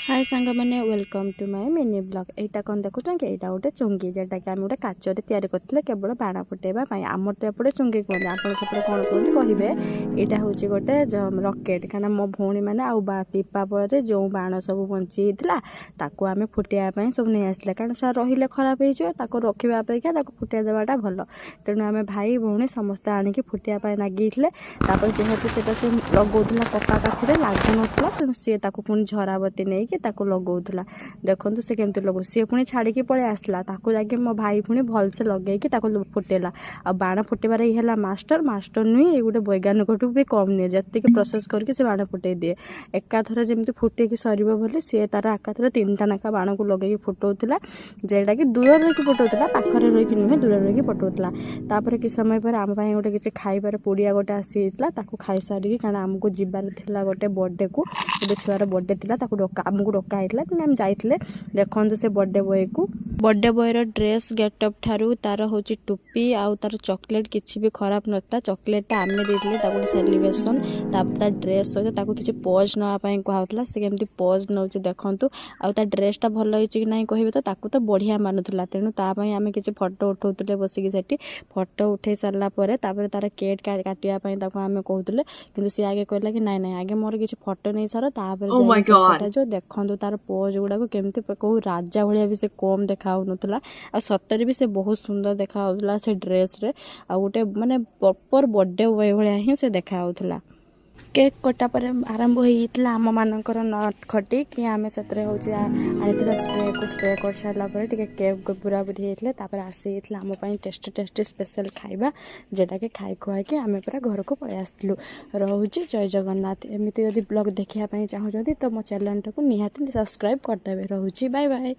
हाय सांग मैंने welcome to my mini blog. एटा कौन देखुच कि यहाँ गोटे चुंगी जोटा कि आम गोटे काचर तैयारी करते केवल बाण फुटेबा आमर तो एपटे चुंगी कहते आप सेपटे कौन कहते कहे। यहाँ हूँ गोटे रकेट कहीं मो भौणी मैंने टीपा पर जो बाण सब बंची ताकू आम फुटाइवाई सब नहीं आसला कारण से रही खराब हो रखा अपेक्षा फुटाई देवाटा भल। तेणु आम भाई भौणी समस्ते आणिकी फुटाइवाई लगे जेहेतु से लगौला कपा काठिरे लगुन तेणु सी पुणी झराबती नहीं ताको लगौला देखो से केमती लगो सी पुणी छाड़ी पलि आसला जाके मो भाई पुणी भलसे लगे फुटेला आ बाण फुटेबार है मास्टर मास्टर नुहे ये गोटे वैज्ञानिक भी कम नुहे जी प्रोसेस करके बाण फुटे दिए एकाथर जमी फुटेकी सर बोली सी तार एकाथर 3टा नाका बाण को लगे फुटाऊला जेटा कि दूर रही फुटाऊला पाखरे रही नुहे दूर रही फुटाऊला। तापर कि समय पर आम गोटे किसी खाइबार पुड़िया गोटे आसी खाई सारिकी कारण आमको जीवार थिला गोटे बर्थडे को गोटे छुआर बर्थडे थिला आमको डका होता कि आम जाइए देखते से बर्थडे बॉयर ड्रेस गेटअप ठारू तार हूँ टोपी आउ तार चॉकलेट किसी भी खराब नता चॉकलेट आम देते सेलिब्रेशन तार ड्रेस सहित किसी पज नापी कहला से केमती पज नौ देखूँ आउ ड्रेसटा भल हो ना कहे तो बढ़िया मानुला तेणु तापाई आम किसी फोटो उठाऊे बसिकी से फोटो उठे सारापर तार केक काटापी आम कहते कि सी आगे कहला कि नाई नाई आगे मोर किसी फोटो नहीं सार तापर जो देखो तार पोज गुड़ाक केमती कौ राजा भाया भी से कम देखा आ सतरे भी से बहुत सुंदर देखा से ड्रेस रे आ गोटे माने प्रॉपर बर्थडे बॉय भाया ही से देखा केक कटा पर आरंभ होता आम मानकर नट खटी कि आम से आनी स्प्रे को स्प्रे कर सारापर केक पूरा पूरी होता आसी आम टेस्टी टेस्टी स्पेशल खाइबा जेटा कि खाई खुआई आम पूरा घर को पलि आसलु। रोचे जय जगन्नाथ। एमती जदि ब्लॉग देखा चाहते तो मो चैनल को निहाती सब्सक्राइब करदेवे। रोचे बाय बाय।